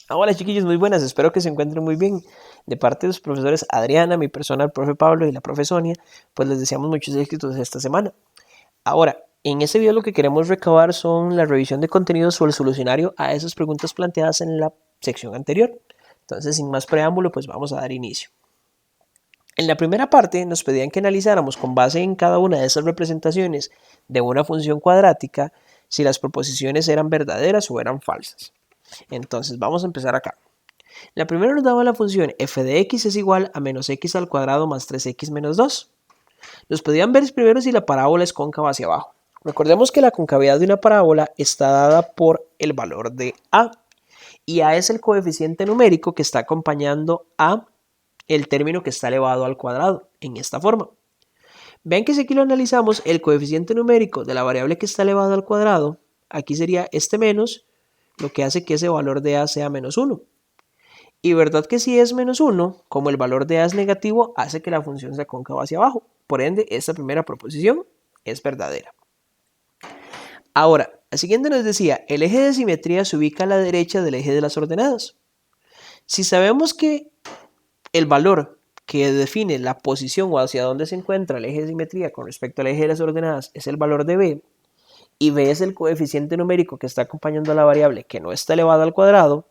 Hola chiquillos, muy buenas, espero que se encuentren muy bien. De parte de los profesores Adriana, mi persona, el profe Pablo y la profe Sonia, pues les deseamos muchos éxitos esta semana. Ahora, en este video lo que queremos recabar son la revisión de contenidos o el solucionario a esas preguntas planteadas en la sección anterior. Entonces, sin más preámbulo, pues vamos a dar inicio. En la primera parte nos pedían que analizáramos con base en cada una de esas representaciones de una función cuadrática si las proposiciones eran verdaderas o eran falsas. Entonces, vamos a empezar acá. La primera nos daba la función f de x es igual a menos x al cuadrado más 3x menos 2. Nos podían ver primero si la parábola es cóncava hacia abajo. Recordemos que la concavidad de una parábola está dada por el valor de a. Y a es el coeficiente numérico que está acompañando a el término que está elevado al cuadrado, en esta forma. Vean que si aquí lo analizamos, el coeficiente numérico de la variable que está elevado al cuadrado, aquí sería este menos, lo que hace que ese valor de a sea menos 1. Y verdad que si es menos 1, como el valor de a es negativo, hace que la función sea cóncava hacia abajo. Por ende, esta primera proposición es verdadera. Ahora, la siguiente nos decía, el eje de simetría se ubica a la derecha del eje de las ordenadas. Si sabemos que el valor que define la posición o hacia dónde se encuentra el eje de simetría con respecto al eje de las ordenadas es el valor de b, y b es el coeficiente numérico que está acompañando a la variable que no está elevada al cuadrado,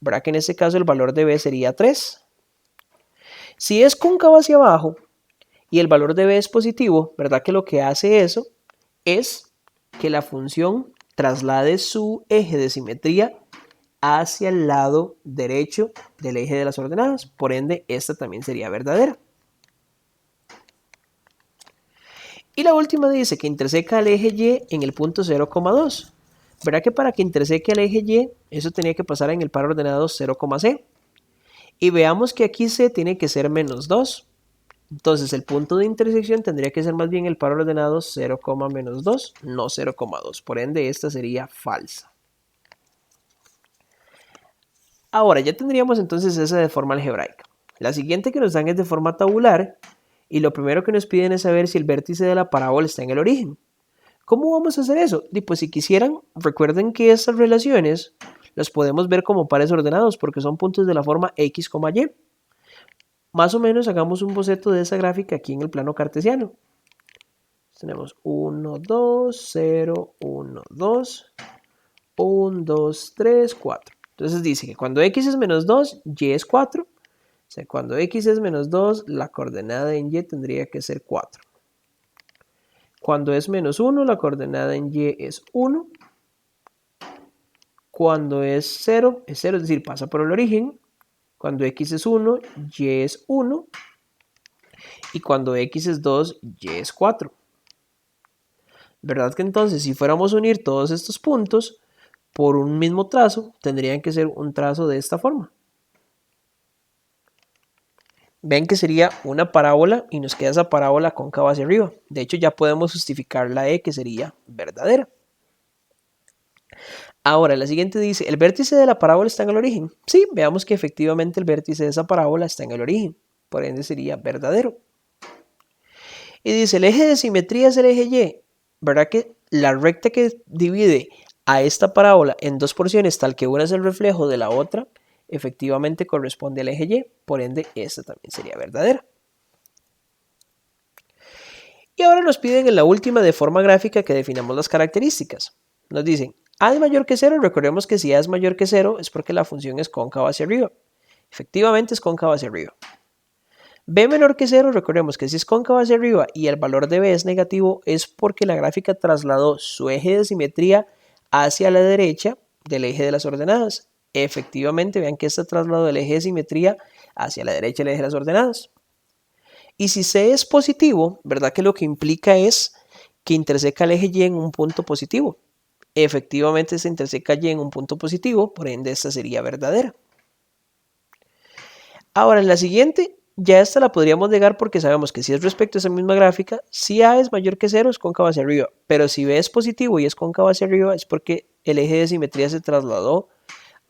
verá que en este caso el valor de b sería 3. Si es cóncavo hacia abajo y el valor de b es positivo, ¿verdad? Que lo que hace eso es que la función traslade su eje de simetría hacia el lado derecho del eje de las ordenadas. Por ende, esta también sería verdadera. Y la última dice que interseca al eje Y en el punto 0,2. ¿Verdad que para que interseque al eje Y, eso tenía que pasar en el par ordenado 0,c? Y veamos que aquí c tiene que ser menos 2. Entonces el punto de intersección tendría que ser más bien el par ordenado 0, menos 2, no 0,2. Por ende, esta sería falsa. Ahora ya tendríamos entonces esa de forma algebraica. La siguiente que nos dan es de forma tabular y lo primero que nos piden es saber si el vértice de la parábola está en el origen. ¿Cómo vamos a hacer eso? Y pues si quisieran, recuerden que estas relaciones las podemos ver como pares ordenados porque son puntos de la forma x, y. Más o menos hagamos un boceto de esa gráfica aquí en el plano cartesiano. Tenemos 1, 2, 0, 1, 2, 1, 2, 3, 4. Entonces dice que cuando x es menos 2, y es 4. O sea, cuando x es menos 2, la coordenada en y tendría que ser 4. Cuando es menos 1, la coordenada en y es 1. Cuando es 0, es decir, pasa por el origen. Cuando x es 1, y es 1. Y cuando x es 2, y es 4. ¿Verdad que entonces si fuéramos a unir todos estos puntos por un mismo trazo, tendrían que ser un trazo de esta forma? Ven que sería una parábola y nos queda esa parábola cóncava hacia arriba. De hecho, ya podemos justificar la E que sería verdadera. Ahora, la siguiente dice, ¿el vértice de la parábola está en el origen? Sí, veamos que efectivamente el vértice de esa parábola está en el origen. Por ende sería verdadero. Y dice, el eje de simetría es el eje Y. ¿Verdad que la recta que divide a esta parábola en dos porciones, tal que una es el reflejo de la otra, efectivamente corresponde al eje Y? Por ende, esta también sería verdadera. Y ahora nos piden en la última de forma gráfica que definamos las características. Nos dicen, a es mayor que 0, recordemos que si a es mayor que 0 es porque la función es cóncava hacia arriba. Efectivamente es cóncava hacia arriba. B menor que 0, recordemos que si es cóncava hacia arriba y el valor de B es negativo, es porque la gráfica trasladó su eje de simetría hacia la derecha del eje de las ordenadas. Efectivamente, vean que este trasladó el eje de simetría hacia la derecha del eje de las ordenadas. Y si C es positivo, ¿verdad que lo que implica es que interseca el eje Y en un punto positivo? Efectivamente se interseca Y en un punto positivo, por ende esta sería verdadera. Ahora en la siguiente, ya esta la podríamos negar porque sabemos que si es respecto a esa misma gráfica, si A es mayor que 0 es cóncava hacia arriba, pero si B es positivo y es cóncava hacia arriba es porque el eje de simetría se trasladó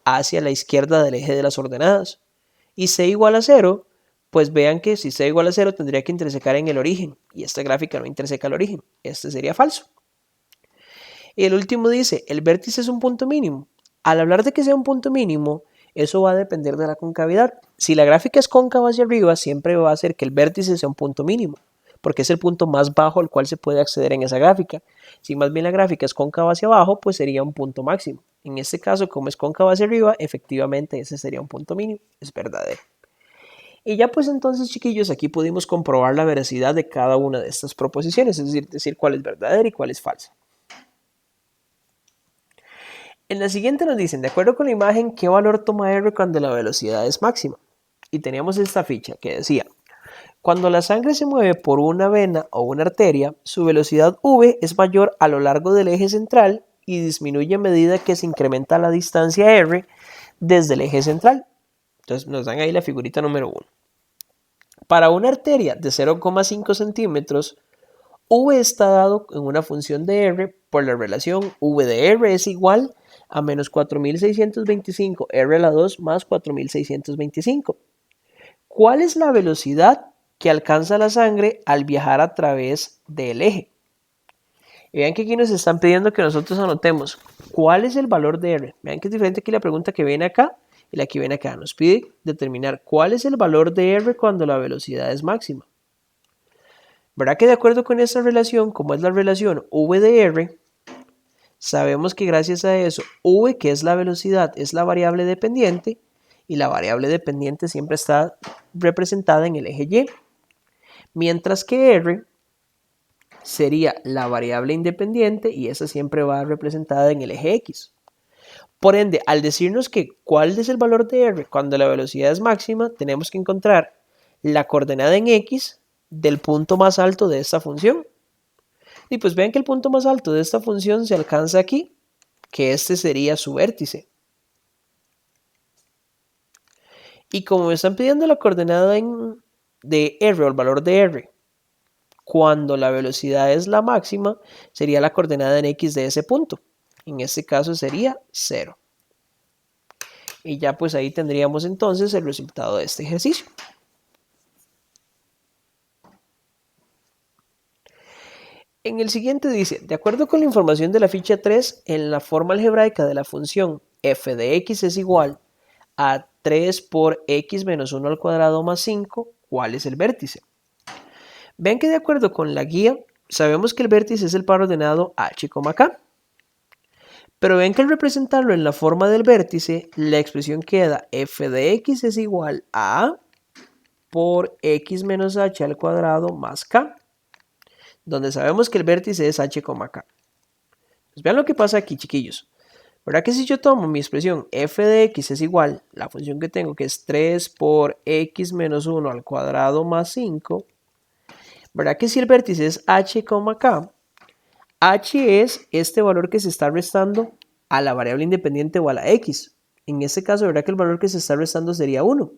hacia la izquierda del eje de las ordenadas. Y C igual a 0, pues vean que si C igual a 0 tendría que intersecar en el origen, y esta gráfica no interseca el origen, este sería falso. Y el último dice, el vértice es un punto mínimo. Al hablar de que sea un punto mínimo, Eso va a depender de la concavidad. Si la gráfica es cóncava hacia arriba, siempre va a hacer que el vértice sea un punto mínimo, porque es el punto más bajo al cual se puede acceder en esa gráfica. Si más bien la gráfica es cóncava hacia abajo, pues sería un punto máximo. En este caso, como es cóncava hacia arriba, efectivamente ese sería un punto mínimo, es verdadero. Y ya pues entonces, chiquillos, aquí pudimos comprobar la veracidad de cada una de estas proposiciones, es decir cuál es verdadera y cuál es falsa. En la siguiente nos dicen, de acuerdo con la imagen, ¿qué valor toma R cuando la velocidad es máxima? Y teníamos esta ficha que decía, cuando la sangre se mueve por una vena o una arteria, su velocidad V es mayor a lo largo del eje central y disminuye a medida que se incrementa la distancia R desde el eje central. Entonces nos dan ahí la figurita número 1. Para una arteria de 0,5 centímetros, V está dado en una función de R por la relación V de R es igual a menos 4625 R a la 2 más 4625. ¿Cuál es la velocidad que alcanza la sangre al viajar a través del eje? Y vean que aquí nos están pidiendo que nosotros anotemos cuál es el valor de R. Vean que es diferente aquí la pregunta que viene acá y la que viene acá. Nos pide determinar cuál es el valor de R cuando la velocidad es máxima. ¿Verdad que de acuerdo con esta relación, como es la relación V de R, sabemos que gracias a eso, V, que es la velocidad, es la variable dependiente y la variable dependiente siempre está representada en el eje Y, mientras que R sería la variable independiente y esa siempre va representada en el eje X. Por ende, al decirnos que cuál es el valor de R cuando la velocidad es máxima, tenemos que encontrar la coordenada en X del punto más alto de esta función. Y pues vean que el punto más alto de esta función se alcanza aquí, que este sería su vértice. Y como me están pidiendo la coordenada de R o el valor de R, cuando la velocidad es la máxima, sería la coordenada en X de ese punto. En este caso sería 0. Y ya pues ahí tendríamos entonces el resultado de este ejercicio. En el siguiente dice, de acuerdo con la información de la ficha 3, en la forma algebraica de la función f de x es igual a 3 por x menos 1 al cuadrado más 5, ¿cuál es el vértice? Ven que de acuerdo con la guía, sabemos que el vértice es el par ordenado h, k. Pero ven que al representarlo en la forma del vértice, la expresión queda f de x es igual a por x menos h al cuadrado más k, donde sabemos que el vértice es h, k. Pues vean lo que pasa aquí, chiquillos. ¿Verdad que si yo tomo mi expresión f de x es igual, la función que tengo que es 3 por x menos 1 al cuadrado más 5, ¿verdad que si el vértice es h, k, h es este valor que se está restando a la variable independiente o a la x. En este caso, ¿verdad que el valor que se está restando sería 1?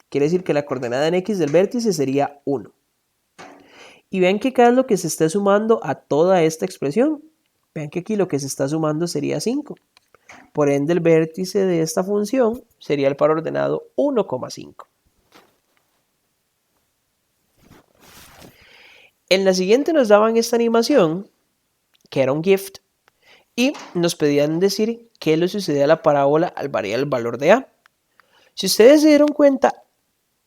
Quiere decir que la coordenada en x del vértice sería 1. Y vean que acá es lo que se está sumando a toda esta expresión. Vean que aquí lo que se está sumando sería 5. Por ende, el vértice de esta función sería el par ordenado 1,5. En la siguiente nos daban esta animación, que era un gift, y nos pedían decir qué le sucedía a la parábola al variar el valor de A. Si ustedes se dieron cuenta,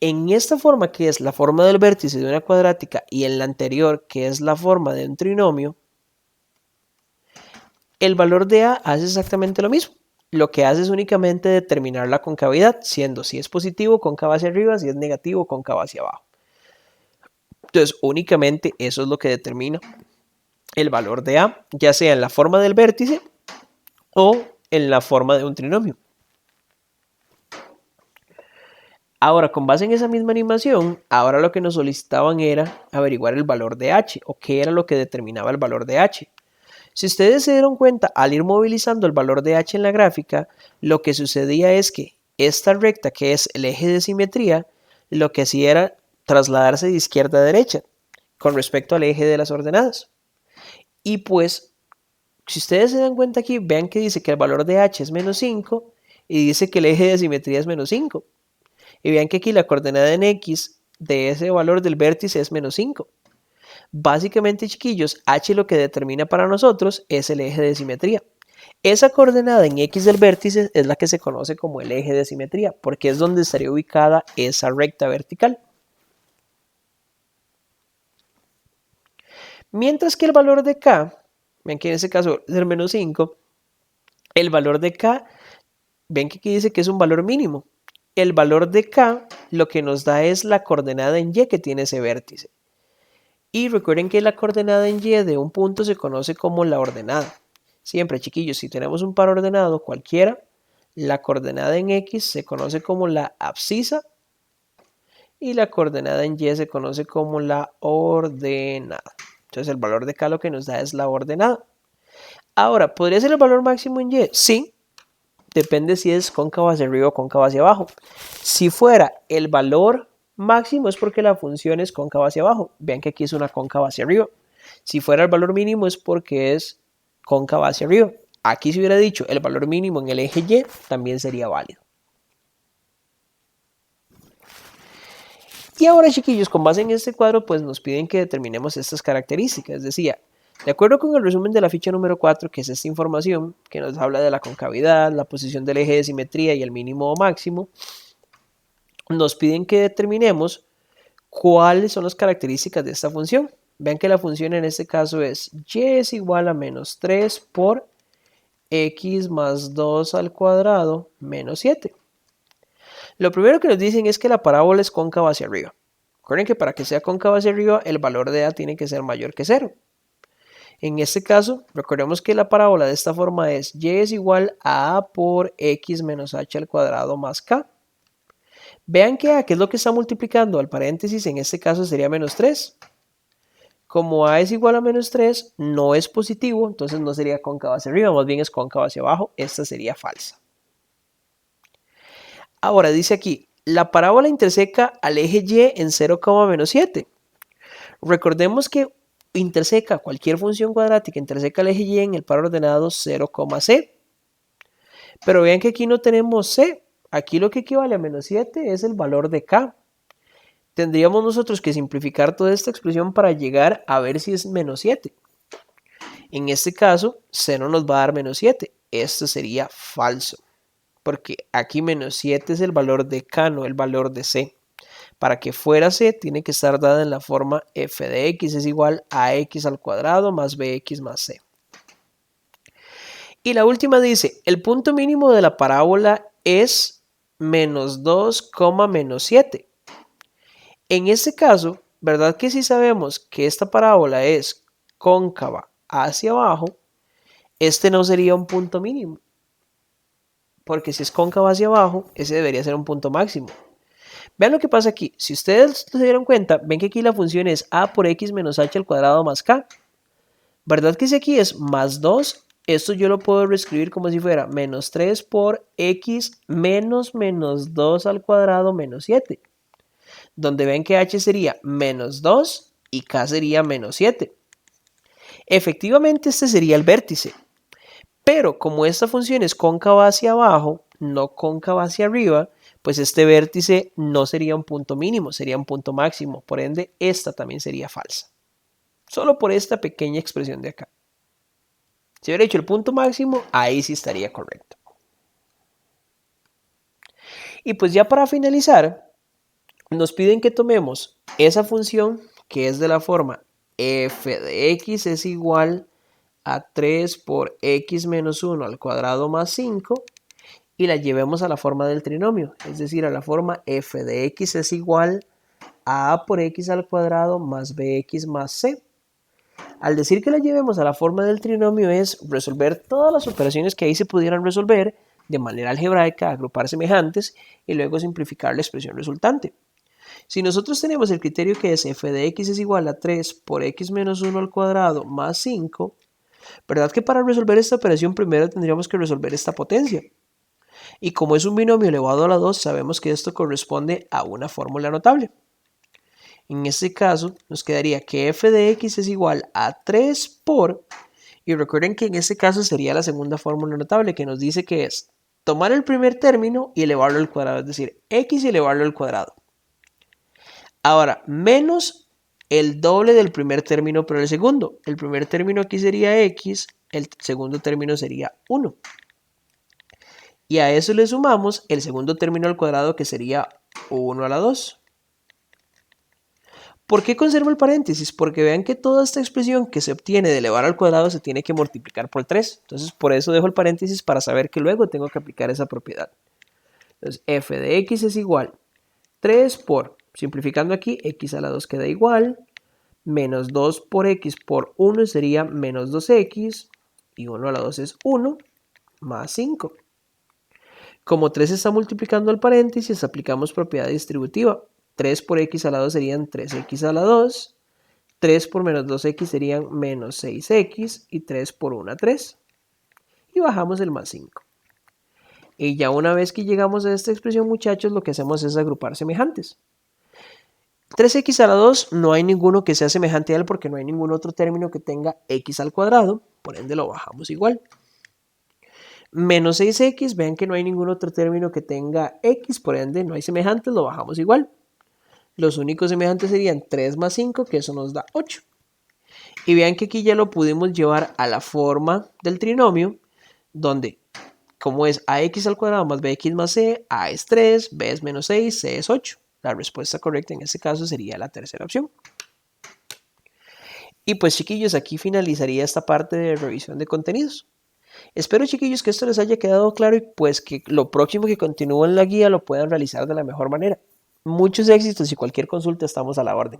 en esta forma que es la forma del vértice de una cuadrática y en la anterior que es la forma de un trinomio, el valor de A hace exactamente lo mismo. Lo que hace es únicamente determinar la concavidad, siendo si es positivo, cóncavo hacia arriba, si es negativo, cóncavo hacia abajo. Entonces, únicamente eso es lo que determina el valor de A, ya sea en la forma del vértice o en la forma de un trinomio. Ahora, con base en esa misma animación, ahora lo que nos solicitaban era averiguar el valor de h, o qué era lo que determinaba el valor de h. Si ustedes se dieron cuenta, al ir movilizando el valor de h en la gráfica, lo que sucedía es que esta recta, que es el eje de simetría, lo que hacía era trasladarse de izquierda a derecha con respecto al eje de las ordenadas. Y pues, si ustedes se dan cuenta aquí, vean que dice que el valor de h es menos 5 y dice que el eje de simetría es menos 5. Y vean que aquí la coordenada en X de ese valor del vértice es menos 5. Básicamente, chiquillos, H lo que determina para nosotros es el eje de simetría. Esa coordenada en X del vértice es la que se conoce como el eje de simetría, porque es donde estaría ubicada esa recta vertical. Mientras que el valor de K, ven que en ese caso es el menos 5, el valor de K, ven que aquí dice que es un valor mínimo. El valor de K lo que nos da es la coordenada en Y que tiene ese vértice. Y recuerden que la coordenada en Y de un punto se conoce como la ordenada. Siempre, chiquillos, si tenemos un par ordenado cualquiera, la coordenada en X se conoce como la abscisa y la coordenada en Y se conoce como la ordenada. Entonces el valor de K lo que nos da es la ordenada. Ahora, ¿podría ser el valor máximo en Y? Sí, depende si es cóncavo hacia arriba o cóncavo hacia abajo. Si fuera el valor máximo es porque la función es cóncava hacia abajo. Vean que aquí es una cóncava hacia arriba. Si fuera el valor mínimo es porque es cóncava hacia arriba. Aquí si hubiera dicho el valor mínimo en el eje Y, también sería válido. Y ahora, chiquillos, con base en este cuadro, pues nos piden que determinemos estas características. Decía, de acuerdo con el resumen de la ficha número 4, que es esta información, que nos habla de la concavidad, la posición del eje de simetría y el mínimo o máximo, nos piden que determinemos cuáles son las características de esta función. Vean que la función en este caso es y es igual a menos 3 por x más 2 al cuadrado menos 7. Lo primero que nos dicen es que la parábola es cóncava hacia arriba. Recuerden que para que sea cóncava hacia arriba, el valor de a tiene que ser mayor que 0. En este caso, recordemos que la parábola de esta forma es y es igual a por x menos h al cuadrado más k. Vean que a, que es lo que está multiplicando al paréntesis, en este caso sería menos 3. Como a es igual a menos 3, no es positivo, entonces no sería cóncava hacia arriba, más bien es cóncava hacia abajo. Esta sería falsa. Ahora dice aquí, la parábola interseca al eje y en 0,-7. Recordemos que interseca cualquier función cuadrática, interseca el eje y en el par ordenado 0,c. Pero vean que aquí no tenemos c. Aquí lo que equivale a menos 7 es el valor de k. Tendríamos nosotros que simplificar toda esta expresión para llegar a ver si es menos 7. En este caso, c no nos va a dar menos 7. Esto sería falso. Porque aquí menos 7 es el valor de k, no el valor de c. Para que fuera c, tiene que estar dada en la forma f de x es igual a x al cuadrado más bx más c. Y la última dice, el punto mínimo de la parábola es menos 2, menos 7. En este caso, ¿verdad que si sabemos que esta parábola es cóncava hacia abajo, este no sería un punto mínimo? Porque si es cóncava hacia abajo, ese debería ser un punto máximo. Vean lo que pasa aquí. Si ustedes se dieron cuenta, ven que aquí la función es a por x menos h al cuadrado más k. ¿Verdad que si aquí es más 2? Esto yo lo puedo reescribir como si fuera menos 3 por x menos 2 al cuadrado menos 7. Donde ven que h sería menos 2 y k sería menos 7. Efectivamente este sería el vértice. Pero como esta función es cóncava hacia abajo, no cóncava hacia arriba, pues este vértice no sería un punto mínimo, sería un punto máximo. Por ende, esta también sería falsa. Solo por esta pequeña expresión de acá. Si hubiera hecho el punto máximo, ahí sí estaría correcto. Y pues ya para finalizar, nos piden que tomemos esa función que es de la forma f de x es igual a 3 por x menos 1 al cuadrado más 5 y la llevemos a la forma del trinomio, es decir, a la forma f de x es igual a por x al cuadrado más bx más c. Al decir que la llevemos a la forma del trinomio es resolver todas las operaciones que ahí se pudieran resolver de manera algebraica, agrupar semejantes y luego simplificar la expresión resultante. Si nosotros tenemos el criterio que es f de x es igual a 3 por x menos 1 al cuadrado más 5, ¿verdad que para resolver esta operación primero tendríamos que resolver esta potencia? Y como es un binomio elevado a la 2, sabemos que esto corresponde a una fórmula notable. En este caso, nos quedaría que f de x es igual a 3 por, y recuerden que en este caso sería la segunda fórmula notable que nos dice que es tomar el primer término y elevarlo al cuadrado, es decir, x y elevarlo al cuadrado. Ahora, menos el doble del primer término por el segundo. El primer término aquí sería x el segundo término sería 1. Y a eso le sumamos el segundo término al cuadrado, que sería 1 a la 2. ¿Por qué conservo el paréntesis? Porque vean que toda esta expresión que se obtiene de elevar al cuadrado se tiene que multiplicar por 3. Entonces, por eso dejo el paréntesis, para saber que luego tengo que aplicar esa propiedad. Entonces, f de x es igual 3 por, simplificando aquí, x a la 2 queda igual, menos 2 por x por 1 sería menos 2x, y 1 a la 2 es 1, más 5. Como 3 está multiplicando el paréntesis, aplicamos propiedad distributiva. 3 por x a la 2 serían 3x a la 2. 3 por menos 2x serían menos 6x. Y 3 por 1, 3. Y bajamos el más 5. Y ya una vez que llegamos a esta expresión, muchachos, lo que hacemos es agrupar semejantes. 3x a la 2 no hay ninguno que sea semejante a él, porque no hay ningún otro término que tenga x al cuadrado. Por ende lo bajamos igual. Menos 6x, vean que no hay ningún otro término que tenga x, por ende no hay semejantes, lo bajamos igual. Los únicos semejantes serían 3 más 5, que eso nos da 8. Y vean que aquí ya lo pudimos llevar a la forma del trinomio, donde como es ax al cuadrado más bx más c, a es 3, b es menos 6, c es 8. La respuesta correcta en este caso sería la tercera opción. Y pues chiquillos, aquí finalizaría esta parte de revisión de contenidos. Espero, chiquillos, que esto les haya quedado claro y pues que lo próximo que continúe en la guía lo puedan realizar de la mejor manera. Muchos éxitos y cualquier consulta estamos a la orden.